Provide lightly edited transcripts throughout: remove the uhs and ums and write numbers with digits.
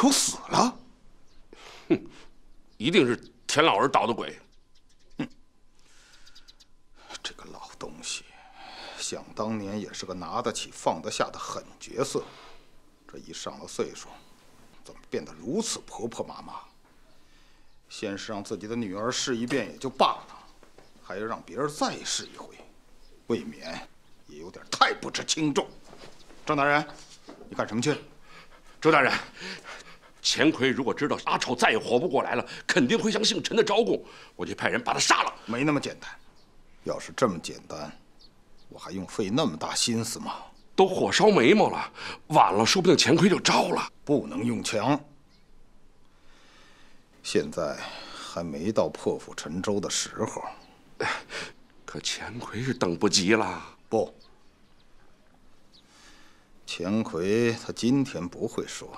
丑死了？哼，一定是田老儿捣的鬼。哼，这个老东西，想当年也是个拿得起放得下的狠角色，这一上了岁数，怎么变得如此婆婆妈妈？先是让自己的女儿试一遍也就罢了，还要让别人再试一回，未免也有点太不知轻重。郑大人，你干什么去？周大人，钱奎如果知道阿丑再也活不过来了，肯定会向姓陈的招供，我就派人把他杀了。没那么简单，要是这么简单，我还用费那么大心思吗？都火烧眉毛了，晚了说不定钱奎就招了。不能用强，现在还没到破釜沉舟的时候。可钱奎是等不及了。不，钱奎他今天不会说，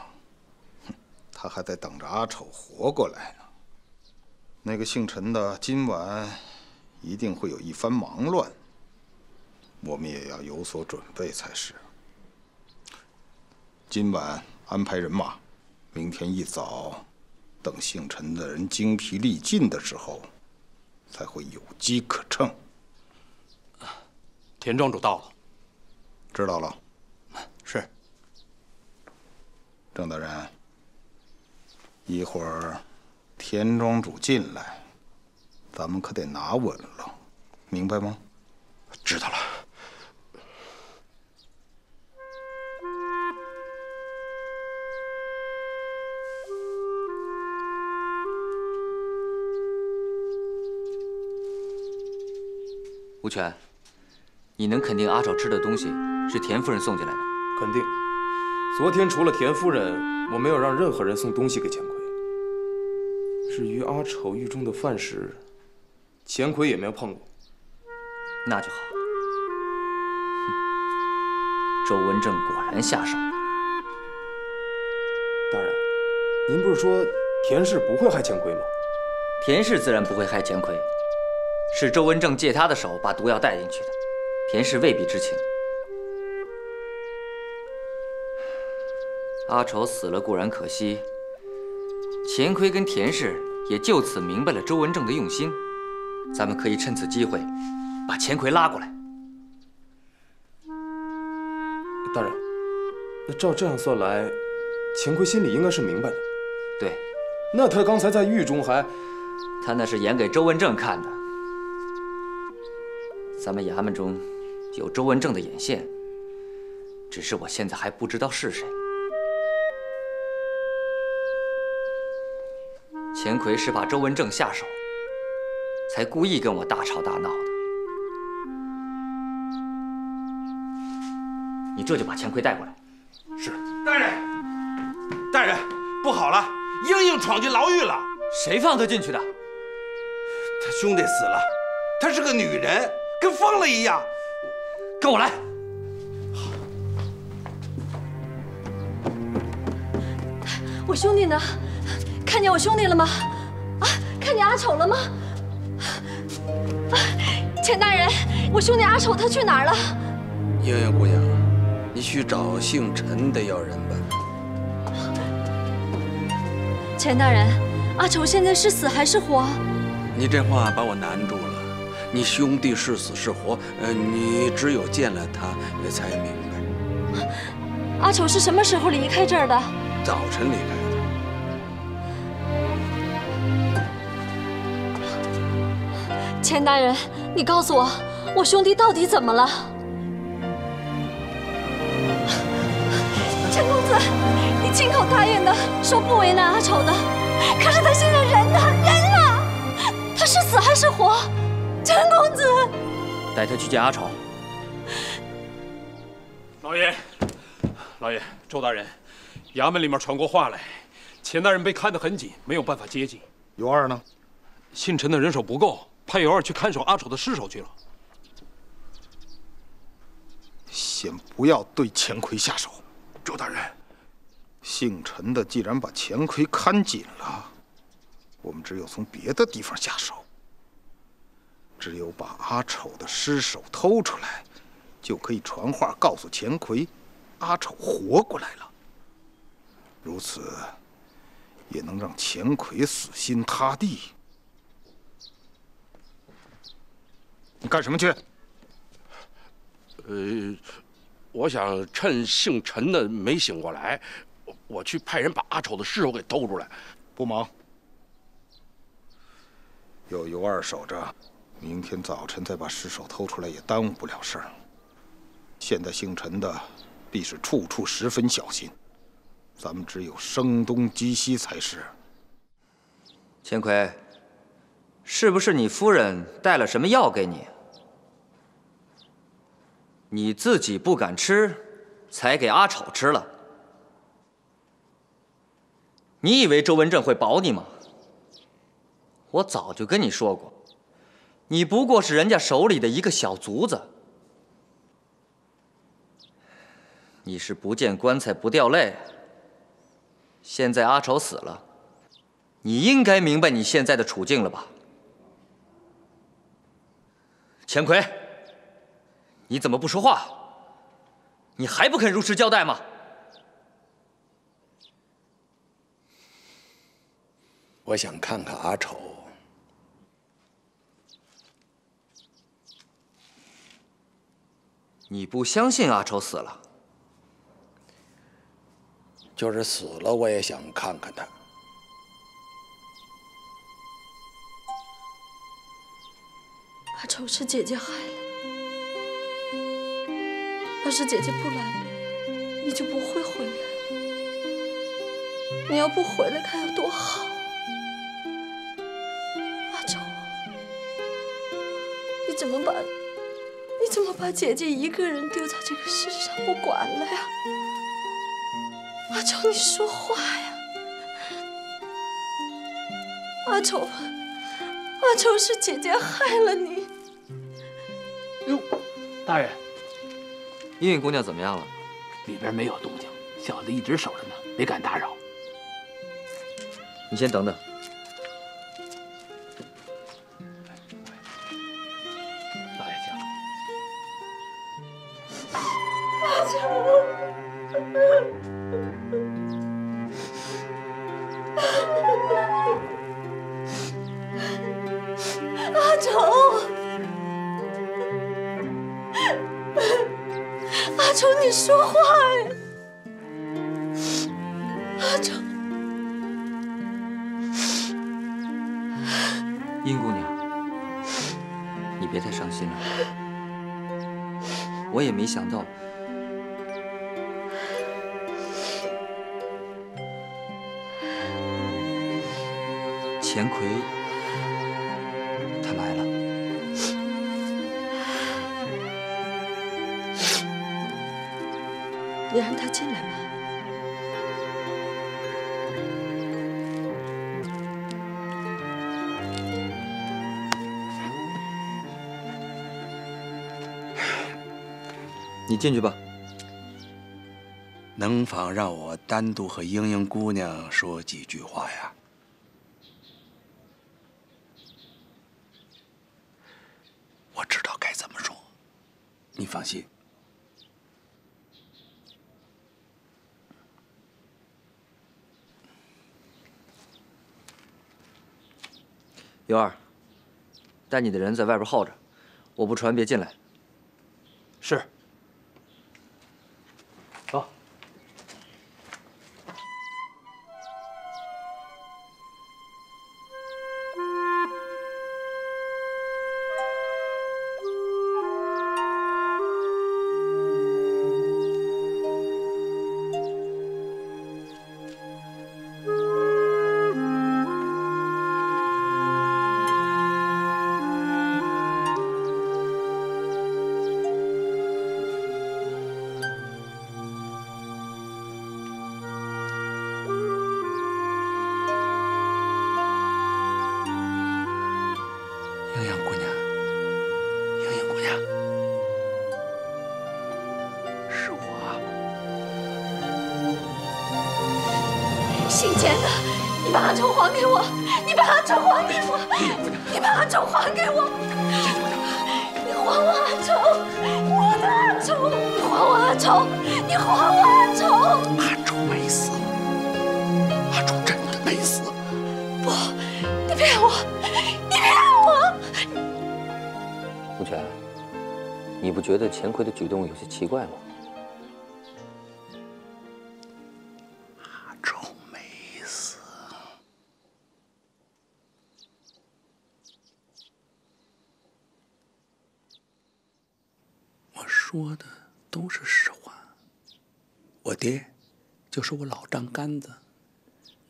他还在等着阿丑活过来呢。那个姓陈的今晚一定会有一番忙乱，我们也要有所准备才是。今晚安排人马，明天一早，等姓陈的人精疲力尽的时候，才会有机可乘。田庄主到了，知道了。是。郑大人，一会儿田庄主进来，咱们可得拿稳了，明白吗？知道了。吴权，你能肯定阿丑吃的东西是田夫人送进来的？肯定。昨天除了田夫人，我没有让任何人送东西给钱奎。至于阿丑狱中的饭食，钱奎也没有碰过。那就好。周文正果然下手了。大人，您不是说田氏不会害钱奎吗？田氏自然不会害钱奎，是周文正借他的手把毒药带进去的，田氏未必知情。阿丑死了固然可惜，钱奎跟田氏也就此明白了周文正的用心。咱们可以趁此机会把钱奎拉过来。大人，那照这样算来，钱奎心里应该是明白的。对，那他刚才在狱中还……他那是演给周文正看的。咱们衙门中有周文正的眼线，只是我现在还不知道是谁。钱奎是怕周文正下手，才故意跟我大吵大闹的。你这就把钱奎带过来。是，大人，大人，不好了，英英闯进牢狱了。谁放他进去的？他兄弟死了，她是个女人，跟疯了一样。跟我来。我兄弟呢？看见我兄弟了吗？啊，看见阿丑了吗？啊，钱大人，我兄弟阿丑他去哪儿了？英英姑娘，你去找姓陈的要人吧。钱大人，阿丑现在是死还是活？你这话把我难住了。你兄弟是死是活，你只有见了他才明白。阿丑是什么时候离开这儿的？早晨离开的。钱大人，你告诉我，我兄弟到底怎么了？陈公子，你亲口答应的，说不为难阿丑的，可是他现在人呢？人呢？他是死还是活？陈公子，带他去见阿丑。老爷，老爷，周大人，衙门里面传过话来，钱大人被看得很紧，没有办法接近。尤二呢？姓陈的人手不够，派尤二去看守阿丑的尸首去了。先不要对钱奎下手。周大人，姓陈的既然把钱奎看紧了，我们只有从别的地方下手。只有把阿丑的尸首偷出来，就可以传话告诉钱奎，阿丑活过来了。如此，也能让钱奎死心塌地。你干什么去？我想趁姓陈的没醒过来，我去派人把阿丑的尸首给偷出来。不忙，有尤二守着，明天早晨再把尸首偷出来也耽误不了事儿。现在姓陈的必是处处十分小心，咱们只有声东击西才是。钱奎，是不是你夫人带了什么药给你？你自己不敢吃，才给阿丑吃了。你以为周文正会保你吗？我早就跟你说过，你不过是人家手里的一个小卒子。你是不见棺材不掉泪。现在阿丑死了，你应该明白你现在的处境了吧？钱奎，你怎么不说话？你还不肯如实交代吗？我想看看阿丑。你不相信阿丑死了？就是死了，我也想看看他。阿丑是姐姐害的，要是姐姐不来，你就不会回来了。你要不回来，该有多好啊！阿丑，你怎么把姐姐一个人丢在这个世上不管了呀？阿丑，你说话呀！阿丑是姐姐害了你。哟，大人，茵茵姑娘怎么样了？里边没有动静，小子一直守着呢，没敢打扰。你先等等。老爷请。阿丑，阿丑，阿丑，你说话呀！阿丑，茵姑娘，你别太伤心了。我也没想到，钱奎他来了。你让他进来吧。你进去吧。能否让我单独和英英姑娘说几句话呀？我知道该怎么说，你放心。尤二，带你的人在外边候着，我不传别进来。是。走。姓钱的，你把阿丑还给我！你把阿丑还给我！你把阿丑还给我！你还我阿丑！我的阿丑！你还我阿丑！你还我阿丑！阿丑没死，阿丑真的没死。全，你不觉得钱奎的举动有些奇怪吗？阿丑没死。我说的都是实话。我爹就是我老丈杆子，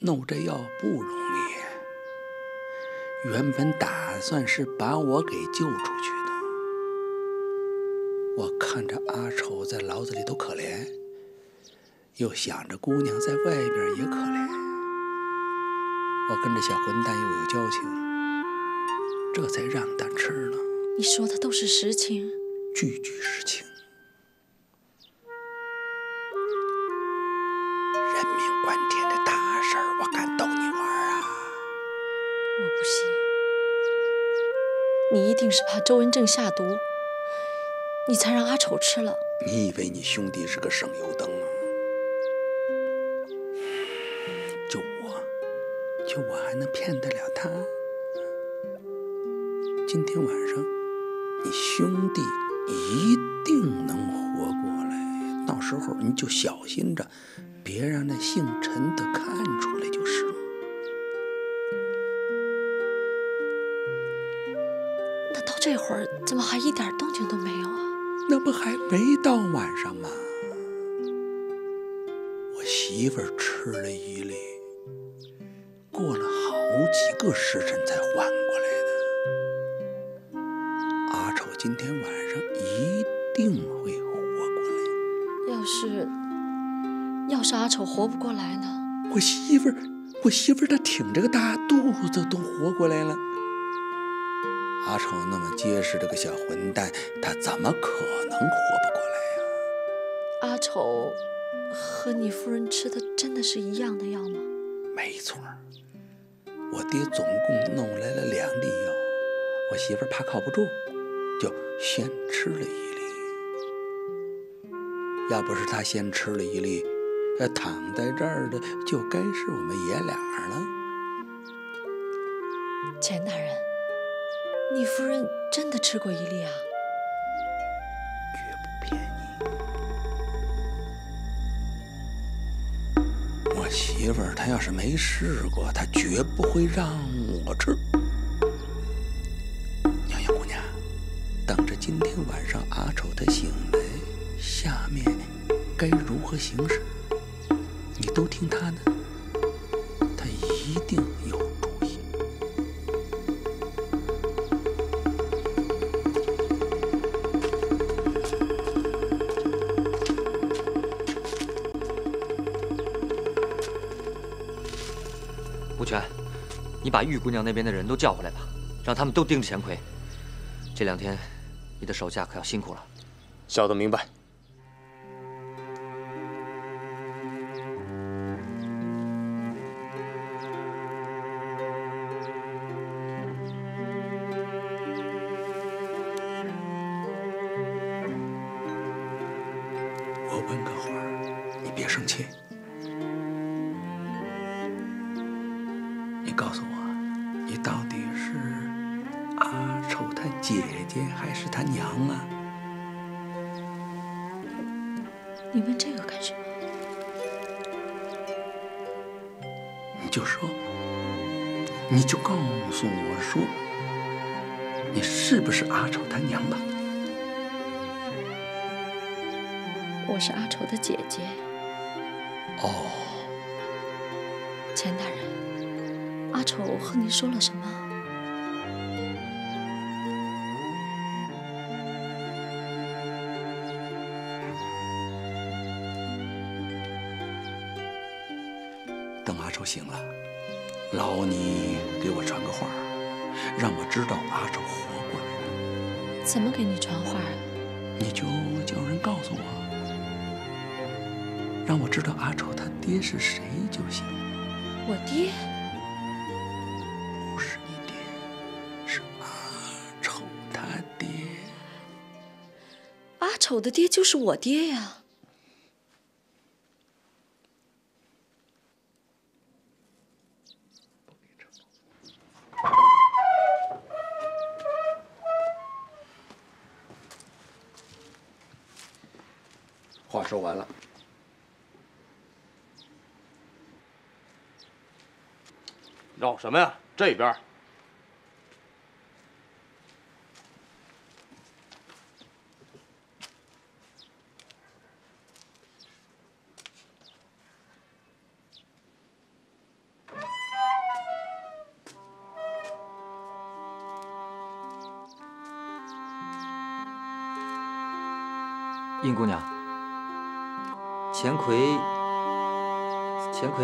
弄这药不容易。原本打算是把我给救出去的，我看着阿丑在牢子里头可怜，又想着姑娘在外边也可怜，我跟这小混蛋又有交情，这才让他吃了。你说的都是实情，句句实情。人命关天的大事儿，我敢逗你玩啊？我不信。你一定是怕周文正下毒，你才让阿丑吃了。你以为你兄弟是个省油灯啊？就我还能骗得了他？今天晚上，你兄弟一定能活过来，到时候你就小心着，别让那姓陈的看出来就是了。那到这会儿怎么还一点动静都没有啊？那不还没到晚上吗？我媳妇儿吃了一粒，过了好几个时辰才缓过来的。阿丑今天晚上一定会活过来。要是阿丑活不过来呢？我媳妇儿她挺着个大肚子都活过来了。阿丑那么结实的个小混蛋，他怎么可能活不过来呀？阿丑和你夫人吃的真的是一样的药吗？没错，我爹总共弄来了2粒药，我媳妇儿怕靠不住，就先吃了1粒。要不是他先吃了1粒，躺在这儿的就该是我们爷俩了。钱大人，你夫人真的吃过1粒啊？绝不骗你。我媳妇儿她要是没试过，她绝不会让我吃。娘娘姑娘，等着今天晚上阿丑他醒来，下面该如何行事，你都听他的，他一定有主意。吴全，你把玉姑娘那边的人都叫回来吧，让他们都盯着钱奎。这2天，你的手下可要辛苦了。小的明白。我问个话，你别生气。你告诉我，你到底是阿丑他姐姐还是他娘啊？你问这个干什么？你就说，你就告诉我说，你是不是阿丑他娘吧？我是阿丑的姐姐。哦，钱大人，阿丑和你说了什么？等阿丑醒了，劳你给我传个话，让我知道阿丑活过来了。怎么给你传话啊？你就叫人告诉我，让我知道阿丑他爹是谁就行。我爹？不是你爹，是阿丑他爹。阿丑的爹就是我爹呀。话说完了。绕什么呀？这边。殷姑娘，钱奎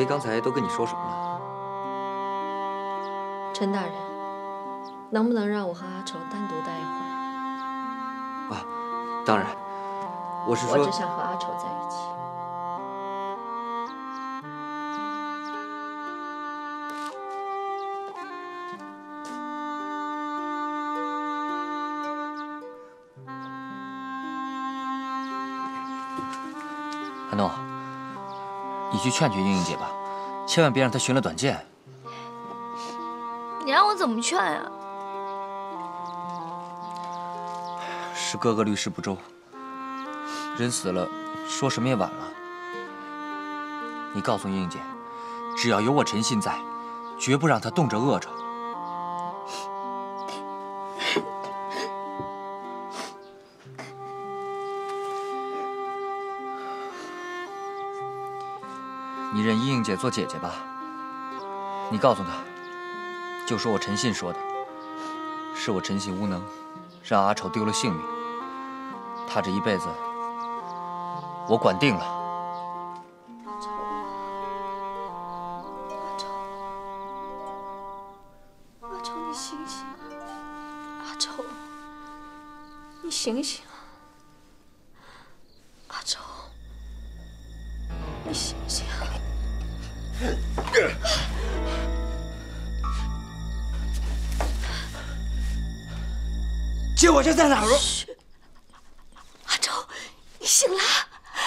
刚才都跟你说什么了？陈大人，能不能让我和阿丑单独待一会儿？啊，当然，我是说，我只想和阿丑在一起。阿诺，你去劝劝英英姐吧，千万别让她寻了短见。你让我怎么劝呀？是哥哥律师不周，人死了，说什么也晚了。你告诉英英姐，只要有我陈信在，绝不让她动这恶着。你认英英姐做姐姐吧，你告诉她，就说我陈信说的，是我陈信无能，让阿丑丢了性命。他这一辈子，我管定了。阿丑，你醒醒！阿丑，你醒醒！阿丑，你醒醒！姐，我这在哪儿？阿丑，你醒了！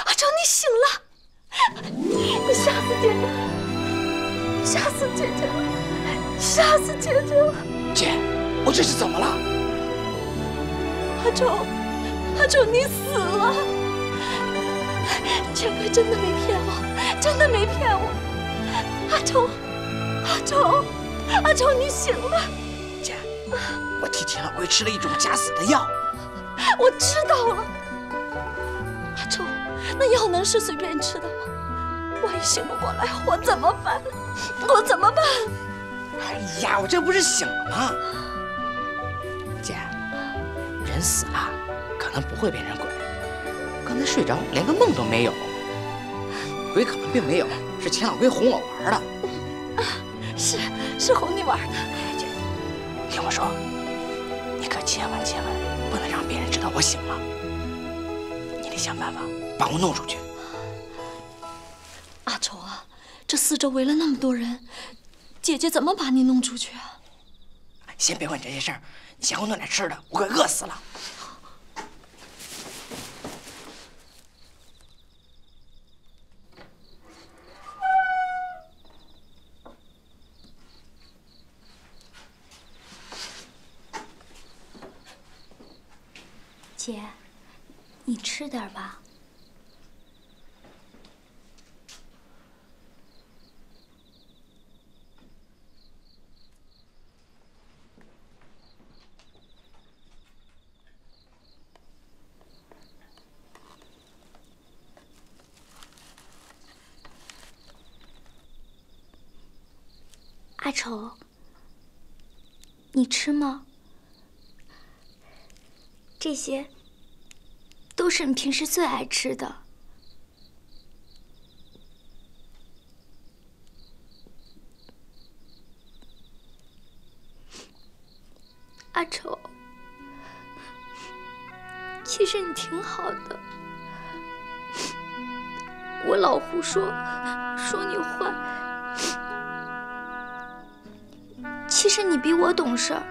阿丑，你醒了！你吓死姐姐了！你吓死姐姐了！你吓死姐姐了！姐，我这是怎么了？阿丑，阿丑，你死了！钱奎真的没骗我，真的没骗我。阿丑，阿丑，阿丑，你醒了！姐，我替钱老贵吃了一种假死的药。我知道了。阿丑，那药能是随便吃的吗？万一醒不过来，我怎么办？我怎么办？哎呀，我这不是醒了吗？姐，人死了可能不会变成鬼，刚才睡着连个梦都没有。鬼可能并没有，是钱老贵哄我玩的。是哄你玩的。姐，听我说，你可千万不能让别人知道我醒了。你得想办法把我弄出去。阿丑啊，这四周围了那么多人，姐姐怎么把你弄出去啊？先别问这些事儿，你先给我弄点吃的，我快饿死了。姐，你吃点吧。阿丑，你吃吗？这些都是你平时最爱吃的。阿丑，其实你挺好的，我老胡说你坏，其实你比我懂事儿。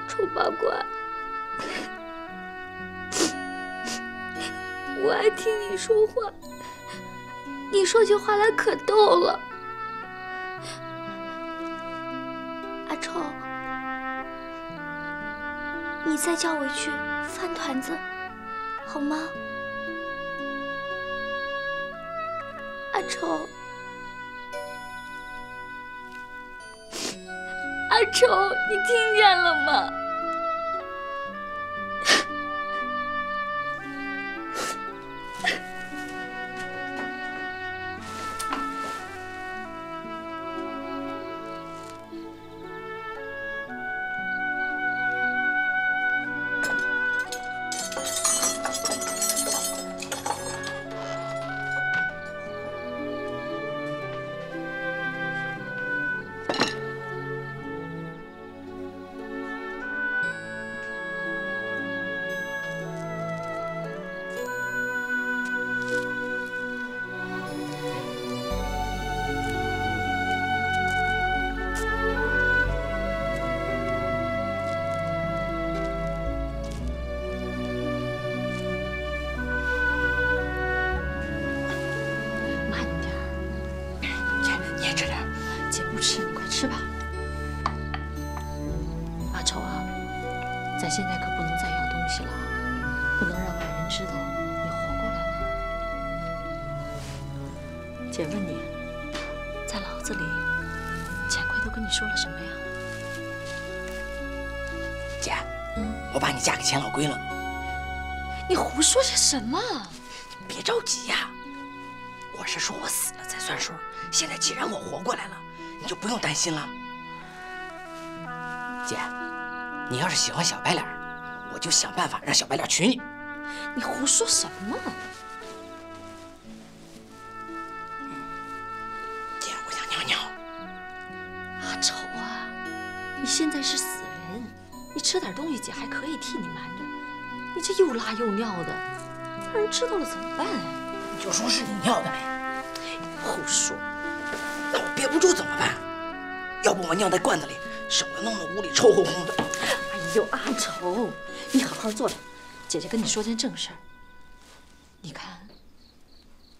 丑八怪，我爱听你说话，你说起话来可逗了。阿丑，你再叫我一句饭团子，好吗？阿丑，阿丑，你听见了吗？吃吧。阿丑啊，咱现在可不能再要东西了，不能让外人知道你活过来了。姐问你，在牢子里，钱奎都跟你说了什么呀？姐，我把你嫁给钱老龟了。你胡说些什么？别着急呀，我是说我死了才算数。现在既然我活过来了，你就不用担心了。姐，你要是喜欢小白脸，我就想办法让小白脸娶你。你胡说什么？姐，我想尿尿。阿丑啊，你现在是死人，你吃点东西，姐还可以替你瞒着。你这又拉又尿的，让人知道了怎么办？你就说是你尿的呗。胡说。那我憋不住怎么办？要不我尿在罐子里，省得弄得屋里臭烘烘的。哎呦，阿丑，你好好坐着，姐姐跟你说件正事儿。你看，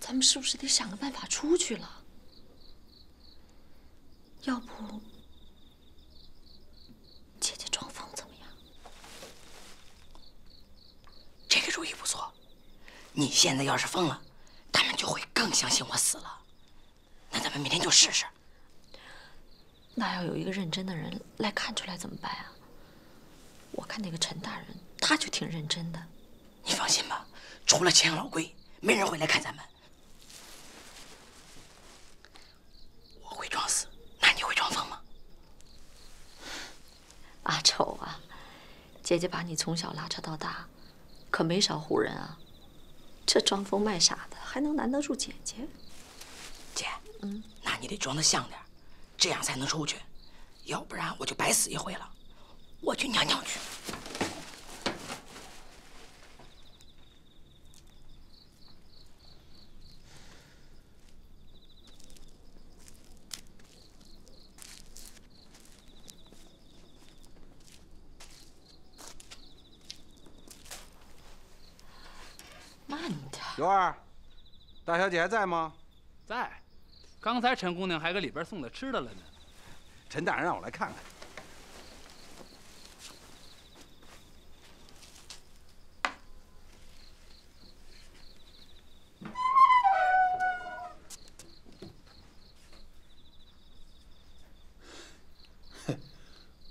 咱们是不是得想个办法出去了？要不，姐姐装疯怎么样？这个主意不错。你现在要是疯了，他们就会更相信我死了。那咱们明天就试试。那要有一个认真的人来看出来怎么办啊？我看那个陈大人，他就挺认真的。你放心吧，除了钱老龟，没人会来看咱们。我会装死，那你会装疯吗？阿丑啊，姐姐把你从小拉扯到大，可没少唬人啊。这装疯卖傻的，还能难得住姐姐？姐，那你得装得像点，这样才能出去，要不然我就白死一回了。我去尿尿去。慢点。刘二，大小姐还在吗？在。刚才陈姑娘还给里边送的吃的了呢。陈大人让我来看看。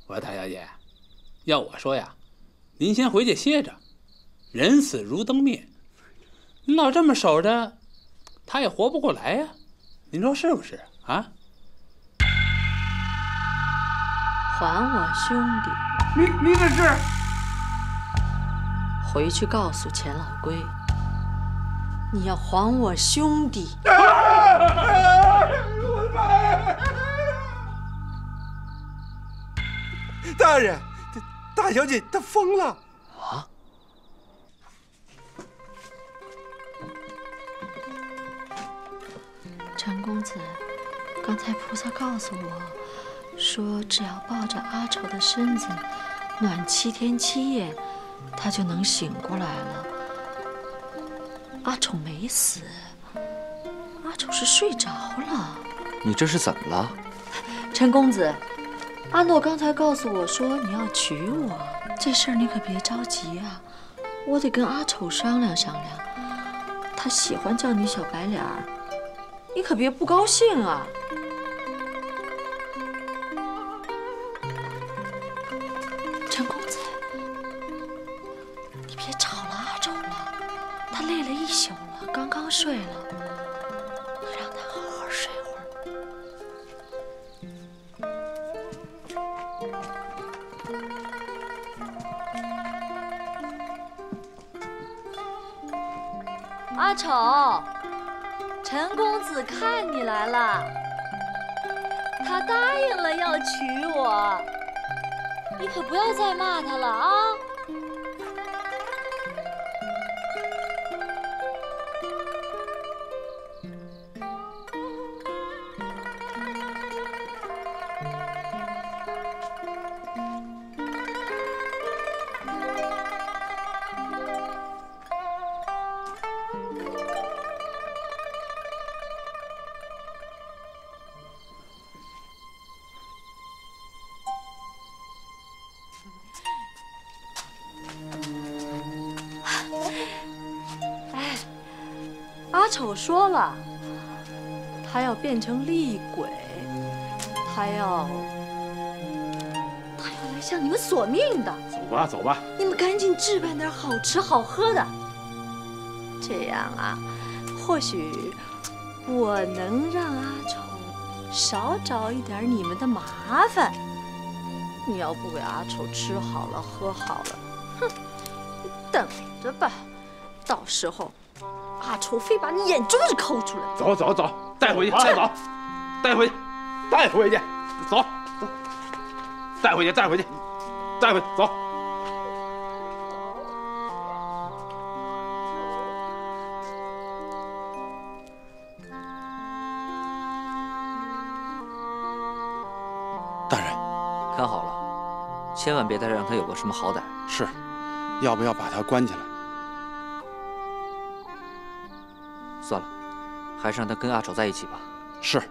我说大小姐，要我说呀，您先回去歇着，人死如灯灭，您老这么守着，他也活不过来呀。您说是不是啊？还我兄弟！你这是？回去告诉钱老龟，你要还我兄弟！大人，大小姐她疯了啊！陈公子，刚才菩萨告诉我，说只要抱着阿丑的身子暖7天7夜，他就能醒过来了。阿丑没死，阿丑是睡着了。你这是怎么了？陈公子，阿诺刚才告诉我说你要娶我，这事儿你可别着急啊，我得跟阿丑商量商量。他喜欢叫你小白脸儿，你可别不高兴啊。陈公子，你别吵了阿丑了，他累了一宿了，刚刚睡了，你让他好好睡会儿。阿丑，陈公子看你来了，他答应了要娶我，你可不要再骂他了啊！阿丑说了，他要变成厉鬼，他要来向你们索命的。走吧，走吧。你们赶紧置办点好吃好喝的，这样啊，或许我能让阿丑少找一点你们的麻烦。你要不给阿丑吃好了喝好了，哼，你等着吧，到时候阿丑非把你眼珠子抠出来。走走走，带回去，带走，带回去，带回去，走走，带回去，带回去，带回去，走。大人，看好了，千万别再让他有个什么好歹。是，要不要把他关起来？算了，还是让他跟阿丑在一起吧。是。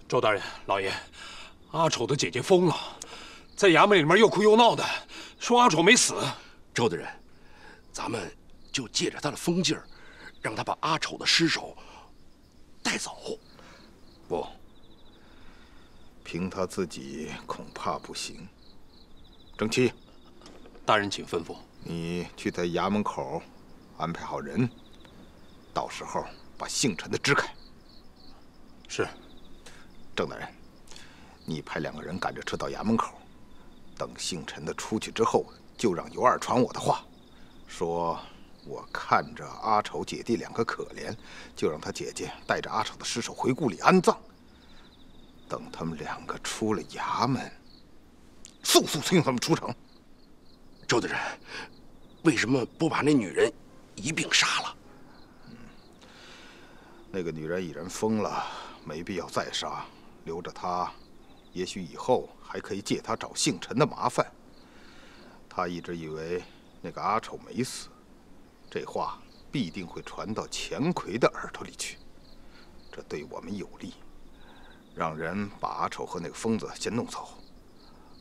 周大人、老爷，阿丑的姐姐疯了，在衙门里面又哭又闹的，说阿丑没死。周大人，咱们就借着他的疯劲儿，让他把阿丑的尸首带走。不，凭他自己恐怕不行。正七，大人请吩咐。你去在衙门口安排好人，到时候把姓陈的支开。是。郑大人，你派2个人赶着车到衙门口，等姓陈的出去之后，就让尤二传我的话，说我看着阿丑姐弟2个可怜，就让他姐姐带着阿丑的尸首回故里安葬。等他们2个出了衙门，速速送他们出城。周大人，为什么不把那女人一并杀了？那个女人已然疯了，没必要再杀，留着她，也许以后还可以借她找姓陈的麻烦。她一直以为那个阿丑没死，这话必定会传到钱奎的耳朵里去，这对我们有利。让人把阿丑和那个疯子先弄走，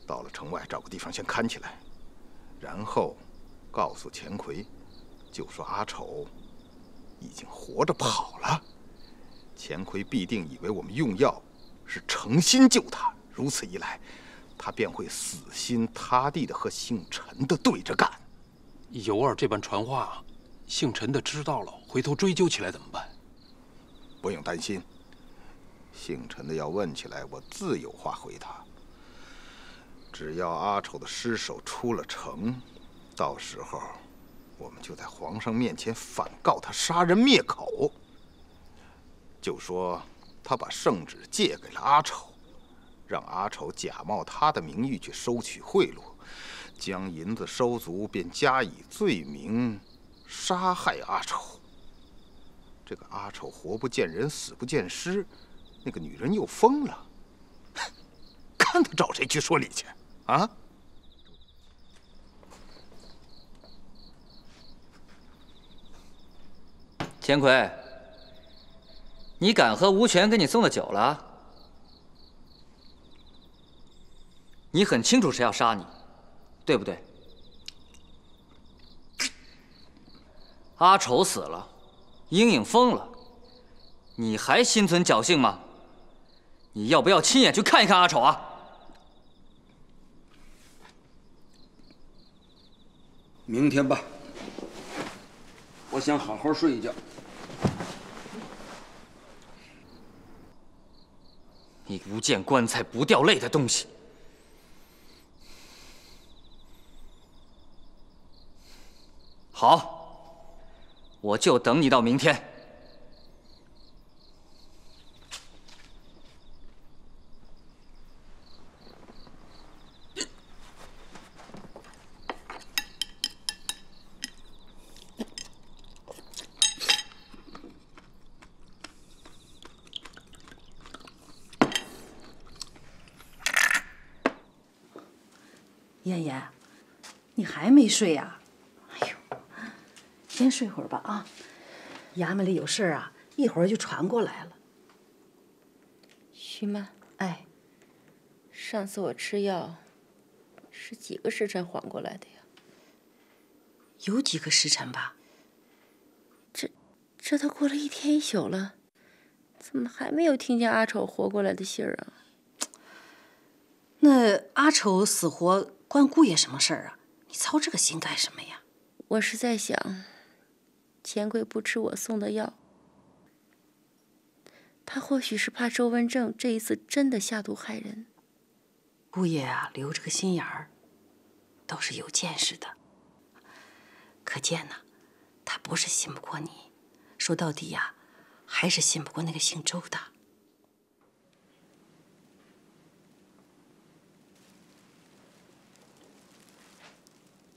到了城外找个地方先看起来。然后，告诉钱奎，就说阿丑已经活着跑了。钱奎必定以为我们用药是诚心救他，如此一来，他便会死心塌地的和姓陈的对着干。尤二这般传话，姓陈的知道了，回头追究起来怎么办？不用担心，姓陈的要问起来，我自有话回他。只要阿丑的尸首出了城，到时候我们就在皇上面前反告他杀人灭口，就说他把圣旨借给了阿丑，让阿丑假冒他的名誉去收取贿赂，将银子收足，便加以罪名杀害阿丑。这个阿丑活不见人，死不见尸，那个女人又疯了，看他找谁去说理去啊？钱奎，你敢喝吴权给你送的酒了？你很清楚谁要杀你，对不对？阿丑死了，英英疯了，你还心存侥幸吗？你要不要亲眼去看一看阿丑啊？明天吧，我想好好睡一觉。你不见棺材不掉泪的东西！好，我就等你到明天。妍妍，你还没睡呀？哎呦，先睡会儿吧啊！衙门里有事儿啊，一会儿就传过来了。徐妈，哎，上次我吃药是几个时辰缓过来的呀？有几个时辰吧？这都过了1天1宿了，怎么还没有听见阿丑活过来的信儿啊？那阿丑死活关姑爷什么事儿啊？你操这个心干什么呀？我是在想，钱贵不吃我送的药，他或许是怕周文正这一次真的下毒害人。姑爷啊，留着个心眼儿，都是有见识的。可见呢，他不是信不过你，说到底呀，还是信不过那个姓周的。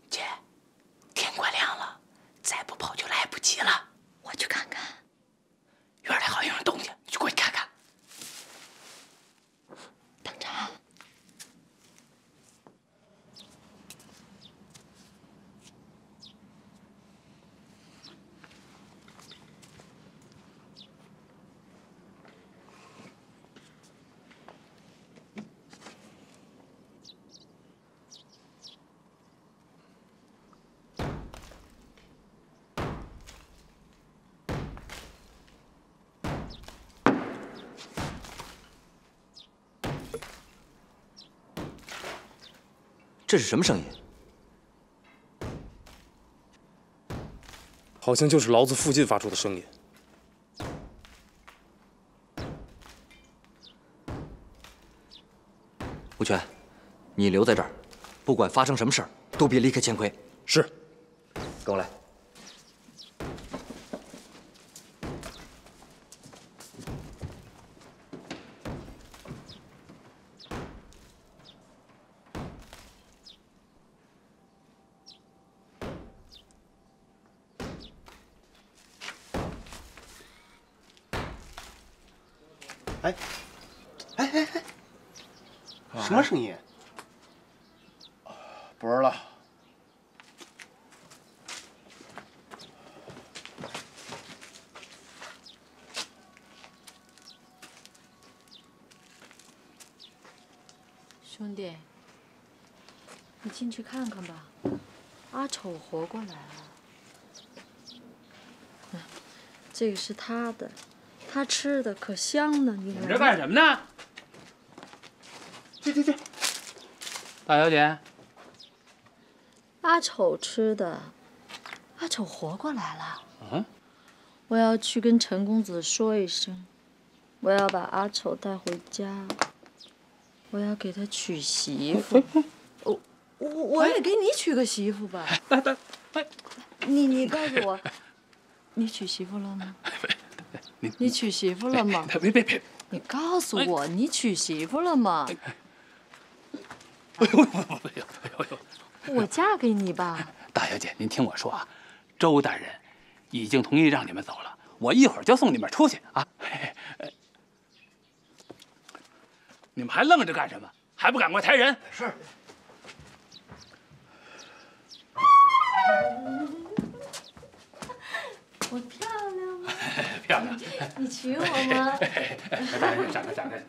姐，天快亮了，再不跑就来不及了。我去看看。院里好像有动静，你去过去看看。等着。这是什么声音？好像就是牢子附近发出的声音。吴权，你留在这儿，不管发生什么事儿，都别离开钱奎。是。跟我来。什么声音？不知道。兄弟，你进去看看吧，阿丑活过来了。这个是他的，他吃的可香呢。你这干什么呢？去！大小姐，阿丑吃的，阿丑活过来了。嗯，我要去跟陈公子说一声，我要把阿丑带回家，我要给他娶媳妇。我也给你娶个媳妇吧。你告诉我，你娶媳妇了吗？你娶媳妇了吗？别！你告诉我，你娶媳妇了吗？我嫁给你吧。大小姐，您听我说啊，周大人已经同意让你们走了，我一会儿就送你们出去啊。你们还愣着干什么？还不赶快抬人？是。我漂亮吗？漂亮。你娶我吗？大爷，闪开，闪开！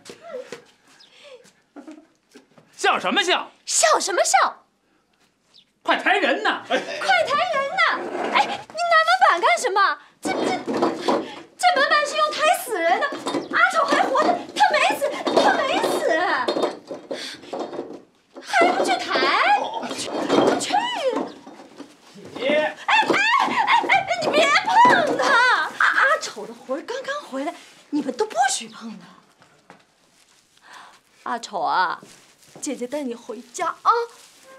笑什么笑？笑什么笑？快抬人呐！快抬人呐！哎，你拿门板干什么？这门板是用抬死人的，阿丑还活着，他没死，他没死，还不去抬？去！哎，你别碰他！阿丑的魂刚刚回来，你们都不许碰他。阿丑啊，姐姐带你回家啊！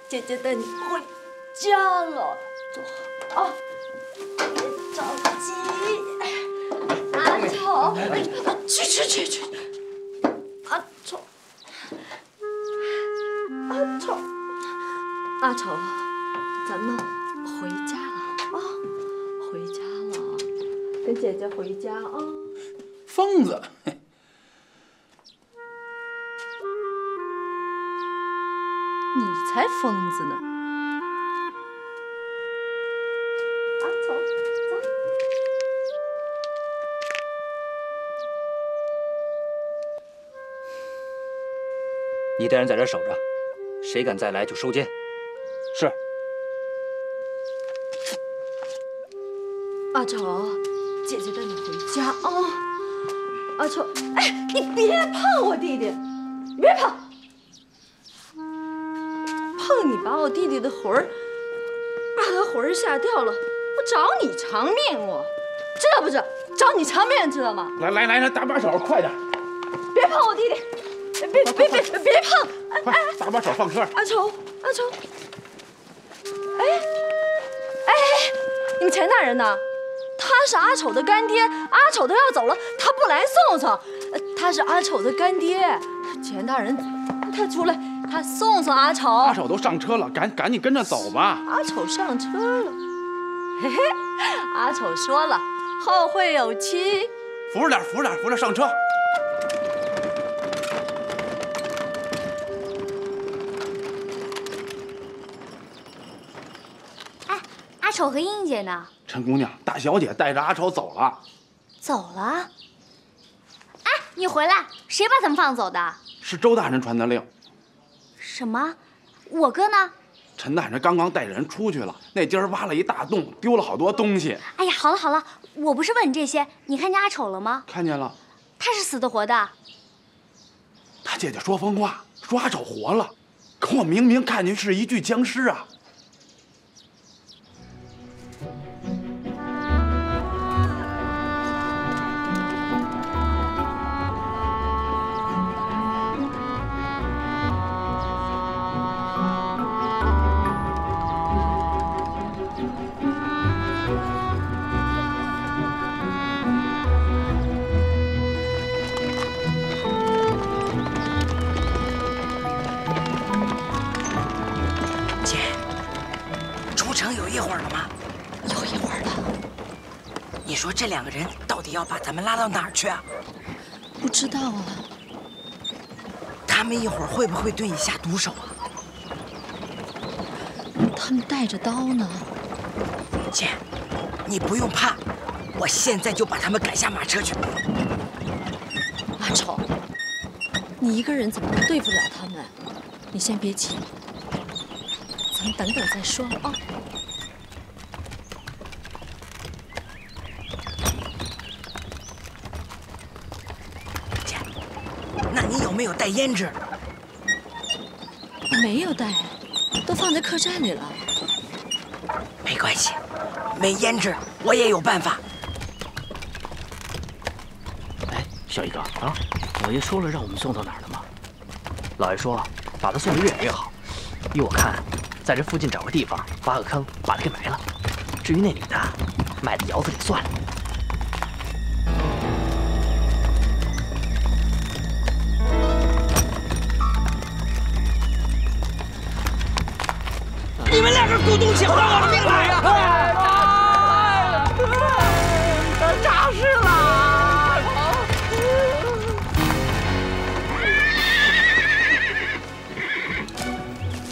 姐姐带你回家了，坐好啊，别着急。阿丑，去！阿丑，阿丑，咱们回家了啊，回家了，跟姐姐回家啊。疯子！你才疯子呢！阿丑，走。你带人在这守着，谁敢再来就收监。是。阿丑，姐姐带你回家啊！阿丑，哎，你别碰我弟弟，你别碰！碰你把我弟弟的魂儿，把他魂儿吓掉了，我找你偿命，我知道不知道？找你偿命，知道吗？来，搭把手，快点！别碰我弟弟！别碰！快，搭把手放车！阿丑，哎，你们钱大人呢？他是阿丑的干爹，阿丑都要走了，他不来送送。他是阿丑的干爹，钱大人，他出来，他送阿丑。阿丑都上车了，赶紧跟着走吧。阿丑上车了，嘿嘿，阿丑说了，后会有期。扶着点，上车。阿丑和英姐呢？陈姑娘，大小姐带着阿丑走了。走了？哎，你回来，谁把他们放走的？是周大人传的令。什么？我哥呢？陈大人刚刚带人出去了，那今儿挖了一大洞，丢了好多东西。哎呀，好了，我不是问你这些，你看见阿丑了吗？看见了。他是死的活的？他姐姐说疯话，说阿丑活了，可我明明看见是一具僵尸啊。你说这两个人到底要把咱们拉到哪儿去啊？不知道啊。他们一会儿会不会对你下毒手啊？他们带着刀呢。姐，你不用怕，我现在就把他们赶下马车去。阿丑，你一个人怎么能对付了他们？你先别急，咱们等等再说啊。你有没有带胭脂？没有带，都放在客栈里了。没关系，没胭脂我也有办法。哎，小一哥啊，老爷说了让我们送到哪儿了吗？老爷说把他送得越远越好。依我看，在这附近找个地方挖个坑，把他给埋了。至于那女的，埋在窑子里算了。你们两个狗东西，还我的命来呀！诈尸了！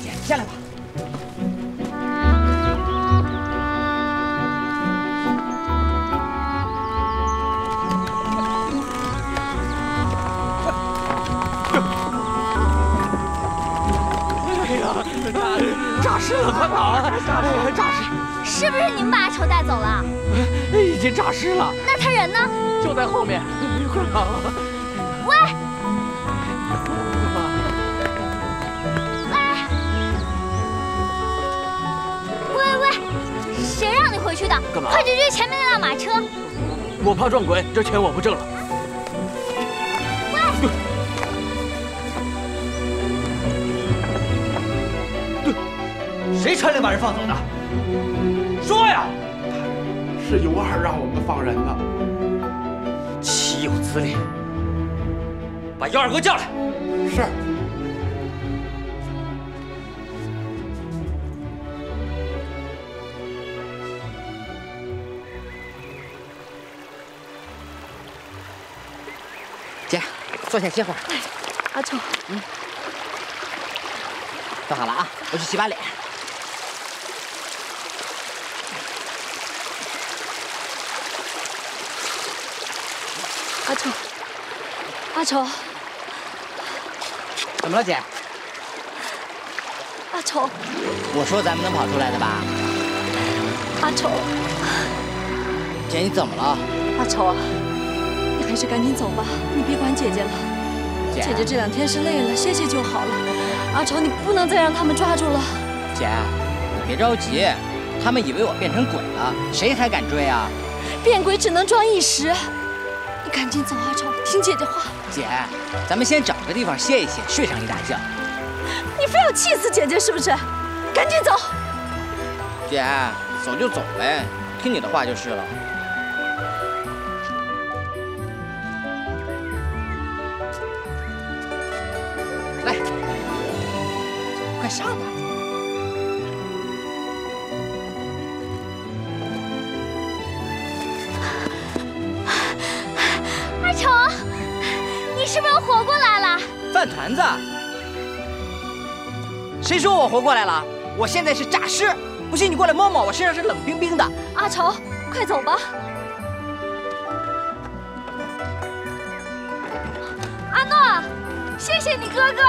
姐，下来吧。尸了，快跑啊！诈尸！是不是你们把阿丑带走了？已经诈尸了。那他人呢？就在后面，快跑！喂！喂！谁让你回去的？干嘛？快去追前面那辆马车！我怕撞鬼，这钱我不挣了。谁传令把人放走的？说呀！是尤二让我们放人的。岂有此理！把尤二给我叫来。是。姐，坐下歇会儿。阿丑，坐好了啊，我去洗把脸。阿丑，阿丑，怎么了，姐？阿丑，我说咱们能跑出来的吧？阿丑，姐，你怎么了？阿丑，你还是赶紧走吧，你别管姐姐了。姐姐这2天是累了，歇歇就好了。阿丑，你不能再让他们抓住了。姐，你别着急，他们以为我变成鬼了，谁还敢追啊？变鬼只能装一时。你赶紧走，阿丑，听姐姐话。姐，咱们先找个地方歇一歇，睡上一大觉。你非要气死姐姐是不是？赶紧走。姐，走就走呗，听你的话就是了。来，快上吧。阿丑，你是不是活过来了？饭团子，谁说我活过来了？我现在是诈尸，不信你过来摸摸，我身上是冷冰冰的。阿丑，快走吧。阿诺，谢谢你哥哥。